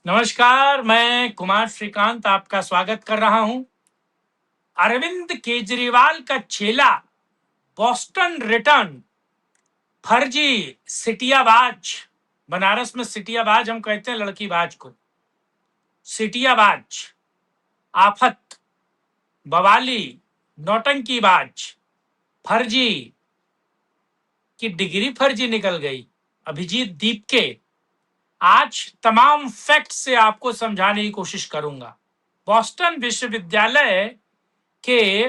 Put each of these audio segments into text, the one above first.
नमस्कार, मैं कुमार श्रीकांत आपका स्वागत कर रहा हूं। अरविंद केजरीवाल का चेला बॉस्टन रिटर्न, फर्जी सिटियाबाज। बनारस में सिटियाबाज हम कहते हैं लड़कीबाज को। सिटियाबाज, आफत, बवाली, नौटंकीबाज, फर्जी की डिग्री फर्जी निकल गई। अभिजीत दीप के आज तमाम फैक्ट से आपको समझाने की कोशिश करूंगा। बॉस्टन विश्वविद्यालय के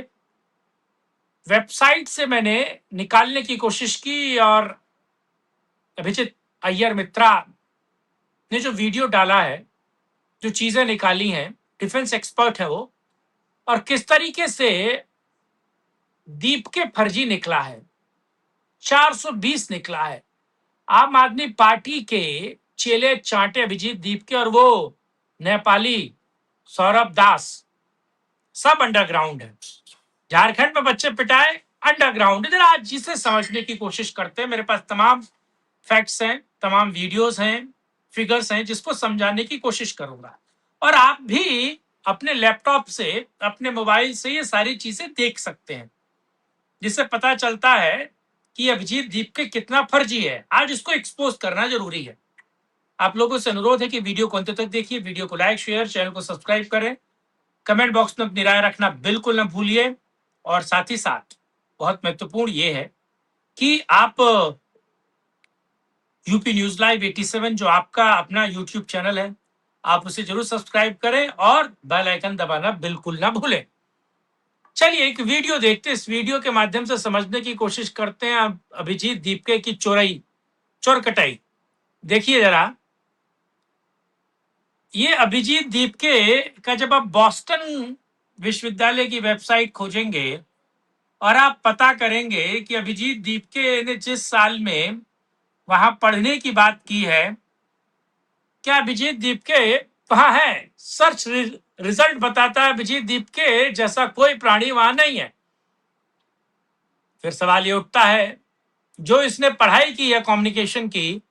वेबसाइट से मैंने निकालने की कोशिश की और अभिजीत अय्यर मित्रा ने जो वीडियो डाला है, जो चीजें निकाली हैं, डिफेंस एक्सपर्ट है वो, और किस तरीके से दीप के फर्जी निकला है, 420 निकला है। आम आदमी पार्टी के चेले चांटे अभिजीत दीप के और वो नेपाली सौरभ दास, सब अंडरग्राउंड है। झारखंड में बच्चे पिटाए, अंडरग्राउंड। इधर आज जिसे समझने की कोशिश करते हैं, मेरे पास तमाम फैक्ट्स हैं, तमाम वीडियोस हैं, फिगर्स हैं, जिसको समझाने की कोशिश करूंगा। और आप भी अपने लैपटॉप से, अपने मोबाइल से ये सारी चीजें देख सकते हैं, जिससे पता चलता है कि अभिजीत दीप के कितना फर्जी है। आज इसको एक्सपोज करना जरूरी है। आप लोगों से अनुरोध है कि वीडियो को अंत तक देखिए, वीडियो को लाइक, शेयर, चैनल को सब्सक्राइब करें, कमेंट बॉक्स में अपनी राय रखना बिल्कुल न भूलिए। और साथ ही साथ बहुत महत्वपूर्ण ये है कि आप यूपी न्यूज लाइव 87 जो आपका अपना यूट्यूब चैनल है, आप उसे जरूर सब्सक्राइब करें और बेल आइकन दबाना बिल्कुल ना भूलें। चलिए एक वीडियो देखते हैं, इस वीडियो के माध्यम से समझने की कोशिश करते हैं अभिजीत दीपके की चोर कटाई। देखिए जरा, ये अभिजीत दीपके का जब आप बॉस्टन विश्वविद्यालय की वेबसाइट खोजेंगे और आप पता करेंगे कि अभिजीत दीपके ने जिस साल में वहां पढ़ने की बात की है, क्या अभिजीत दीपके वहां है? सर्च रिजल्ट बताता है अभिजीत दीपके जैसा कोई प्राणी वहां नहीं है। फिर सवाल ये उठता है, जो इसने पढ़ाई की है कम्युनिकेशन की,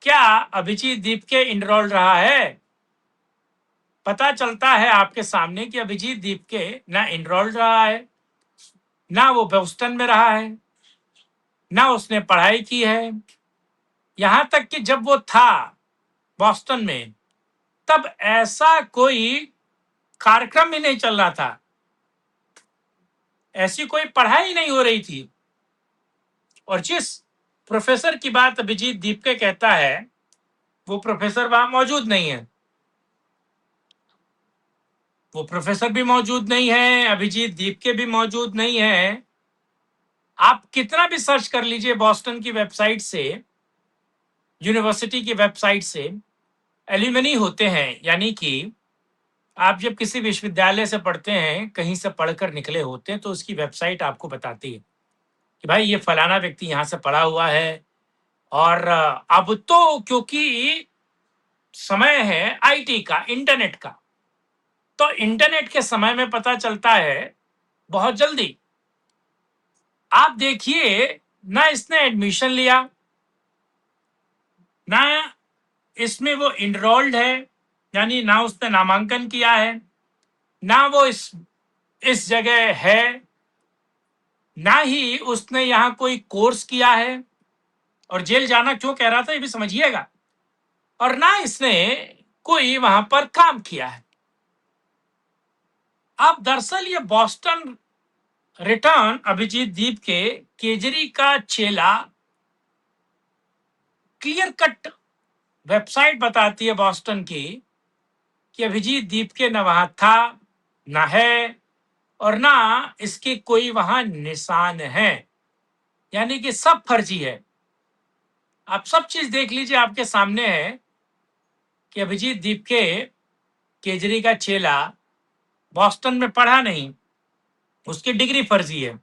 क्या अभिजीत दीपके इनरोल्ड रहा है? पता चलता है आपके सामने कि अभिजीत दीपके ना इनरोल्ड रहा है, ना वो बोस्टन में रहा है, ना उसने पढ़ाई की है। यहां तक कि जब वो था बॉस्टन में, तब ऐसा कोई कार्यक्रम ही नहीं चल रहा था, ऐसी कोई पढ़ाई नहीं हो रही थी। और जिस प्रोफेसर की बात अभिजीत दीपके कहता है, वो प्रोफेसर वहां मौजूद नहीं है। वो प्रोफेसर भी मौजूद नहीं है, अभिजीत दीपके भी मौजूद नहीं है। आप कितना भी सर्च कर लीजिए बॉस्टन की वेबसाइट से, यूनिवर्सिटी की वेबसाइट से, एल्यूमिनी होते हैं, यानी कि आप जब किसी विश्वविद्यालय से पढ़ते हैं, कहीं से पढ़कर निकले होते हैं, तो उसकी वेबसाइट आपको बताती है कि भाई ये फलाना व्यक्ति यहाँ से पढ़ा हुआ है। और अब तो क्योंकि समय है आईटी का, इंटरनेट का, तो इंटरनेट के समय में पता चलता है बहुत जल्दी। आप देखिए, ना इसने एडमिशन लिया, ना इसमें वो इनरोल्ड है, यानी ना उसने नामांकन किया है, ना वो इस जगह है, ना ही उसने यहाँ कोई कोर्स किया है। और जेल जाना क्यों कह रहा था ये भी समझिएगा। और ना इसने कोई वहां पर काम किया है। अब दरअसल ये बॉस्टन रिटर्न अभिजीत दीप के केजरी का चेला, क्लियर कट वेबसाइट बताती है बॉस्टन की कि अभिजीत दीप के न वहां था, न है, और ना इसके कोई वहां निशान है, यानी कि सब फर्जी है। आप सब चीज देख लीजिए, आपके सामने है कि अभिजीत दीप के केजरी का चेला बॉस्टन में पढ़ा नहीं, उसकी डिग्री फर्जी है,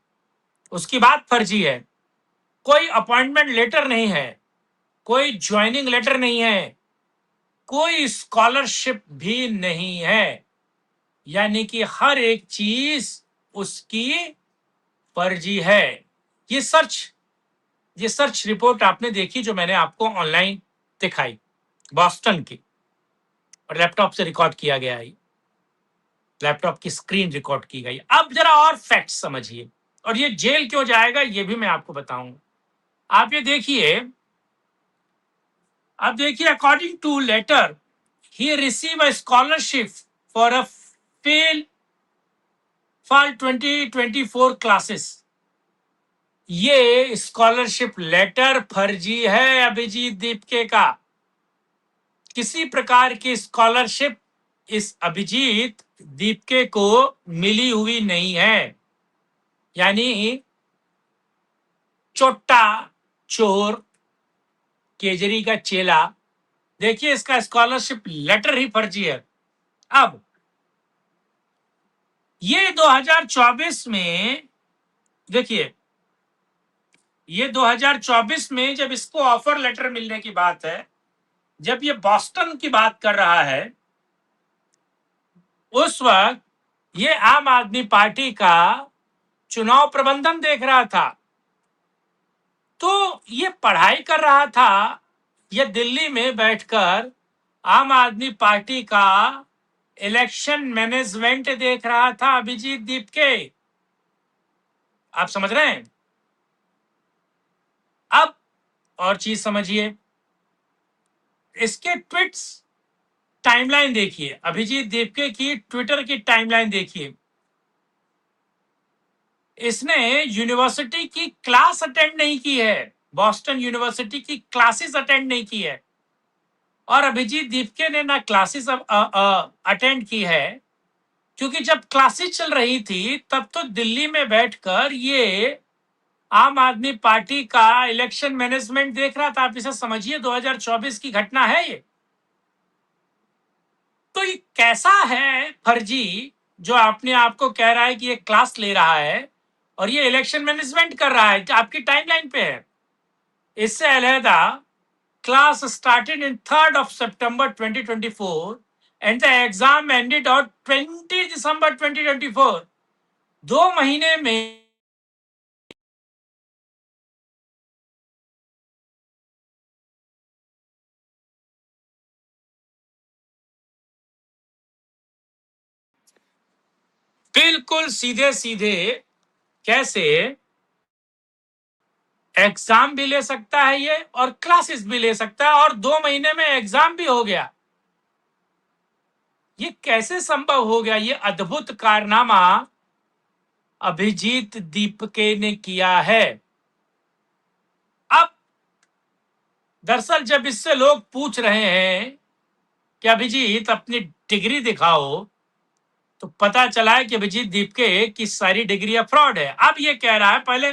उसकी बात फर्जी है, कोई अपॉइंटमेंट लेटर नहीं है, कोई ज्वाइनिंग लेटर नहीं है, कोई स्कॉलरशिप भी नहीं है, यानी कि हर एक चीज उसकी फर्जी है। ये सर्च रिपोर्ट आपने देखी जो मैंने आपको ऑनलाइन दिखाई, बॉस्टन की। और लैपटॉप से रिकॉर्ड किया गया है, लैपटॉप की स्क्रीन रिकॉर्ड की गई। अब जरा और फैक्ट समझिए, और ये जेल क्यों जाएगा ये भी मैं आपको बताऊंगा। आप ये देखिए, अब देखिए, according to letter he receive a scholarship for a fall for 2024 classes. ये स्कॉलरशिप लेटर फर्जी है अभिजीत दीपके का। किसी प्रकार की स्कॉलरशिप इस अभिजीत दीपके को मिली हुई नहीं है। यानी चोट्टा चोर केजरी का चेला, देखिए इसका स्कॉलरशिप लेटर ही फर्जी है। अब ये 2024 में, देखिए ये 2024 में जब इसको ऑफर लेटर मिलने की बात है, जब ये बॉस्टन की बात कर रहा है, उस वक्त ये आम आदमी पार्टी का चुनाव प्रबंधन देख रहा था। तो ये पढ़ाई कर रहा था, ये दिल्ली में बैठकर आम आदमी पार्टी का इलेक्शन मैनेजमेंट देख रहा था अभिजीत दीपके। आप समझ रहे हैं? अब और चीज समझिए, इसके ट्वीट्स टाइमलाइन देखिए, अभिजीत दीपके की ट्विटर की टाइमलाइन देखिए। इसने यूनिवर्सिटी की क्लास अटेंड नहीं की है, बॉस्टन यूनिवर्सिटी की क्लासेस अटेंड नहीं की है। और अभिजीत दीपके ने ना क्लासेस अटेंड की है, क्योंकि जब क्लासेस चल रही थी तब तो दिल्ली में बैठकर ये आम आदमी पार्टी का इलेक्शन मैनेजमेंट देख रहा था। आप इसे समझिए, 2024 की घटना है ये। तो ये कैसा है फर्जी जो अपने आप को कह रहा है कि ये क्लास ले रहा है और ये इलेक्शन मैनेजमेंट कर रहा है, आपकी टाइमलाइन पे है। इससे अलहदा class started in 3rd of September 2024 and the exam ended on 20 December 2024। 2 महीने में बिल्कुल सीधे सीधे कैसे एग्जाम भी ले सकता है ये और क्लासेस भी ले सकता है, और 2 महीने में एग्जाम भी हो गया। ये कैसे संभव हो गया? ये अद्भुत कारनामा अभिजीत दीपके ने किया है। अब दरअसल जब इससे लोग पूछ रहे हैं कि अभिजीत अपनी डिग्री दिखाओ, तो पता चला है कि अभिजीत दीपके की सारी डिग्रियां फ्रॉड है। अब ये कह रहा है पहले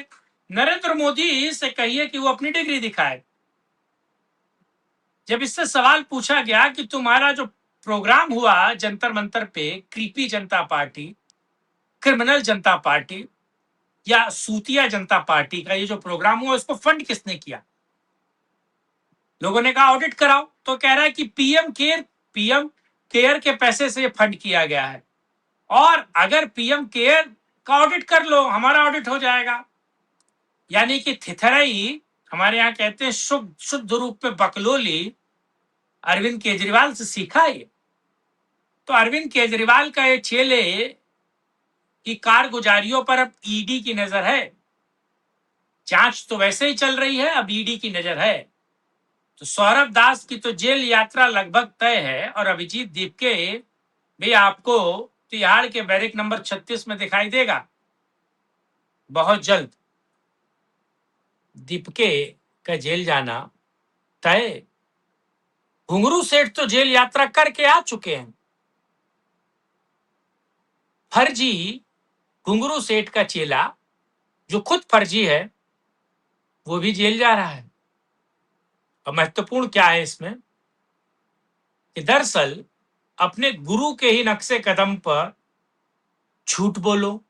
नरेंद्र मोदी से कहिए कि वो अपनी डिग्री दिखाए। जब इससे सवाल पूछा गया कि तुम्हारा जो प्रोग्राम हुआ जंतर मंतर पे, क्रीपी जनता पार्टी, क्रिमिनल जनता पार्टी या सूतिया जनता पार्टी का ये जो प्रोग्राम हुआ, उसको फंड किसने किया? लोगों ने कहा ऑडिट कराओ, तो कह रहा है कि पीएम केयर के पैसे से ये फंड किया गया है, और अगर पीएम केयर का ऑडिट कर लो हमारा ऑडिट हो जाएगा। यानी कि थिथराई, हमारे यहाँ कहते हैं शुद्ध रूप में बकलोली, अरविंद केजरीवाल से सीखा है। तो अरविंद केजरीवाल का ये चेले की कारगुजारियों पर अब ईडी की नजर है। जांच तो वैसे ही चल रही है, अब ईडी की नजर है। तो सौरभ दास की तो जेल यात्रा लगभग तय है, और अभिजीत दीपके भी आपको तिहाड़ के बैरिक नंबर 36 में दिखाई देगा बहुत जल्द। दीपके का जेल जाना तय। घुंगरू सेठ तो जेल यात्रा करके आ चुके हैं। फर्जी घुंगरू सेठ का चेला जो खुद फर्जी है, वो भी जेल जा रहा है। और महत्वपूर्ण क्या है इसमें कि दरअसल अपने गुरु के ही नक्शे कदम पर झूठ बोलो,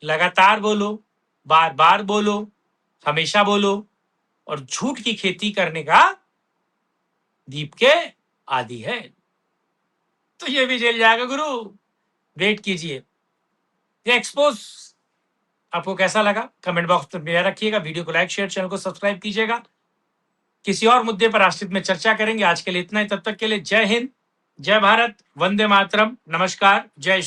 लगातार बोलो, बार बार बोलो, हमेशा बोलो, और झूठ की खेती करने का दीपके आदि है। तो ये भी जेल जाएगा गुरु, वेट कीजिए। ये एक्सपोज आपको कैसा लगा कमेंट बॉक्स में मेरा रखिएगा। वीडियो को लाइक शेयर, चैनल को सब्सक्राइब कीजिएगा। किसी और मुद्दे पर राष्ट्रहित में चर्चा करेंगे। आज के लिए इतना ही, तब तक के लिए जय हिंद, जय भारत, वंदे मातरम, नमस्कार, जय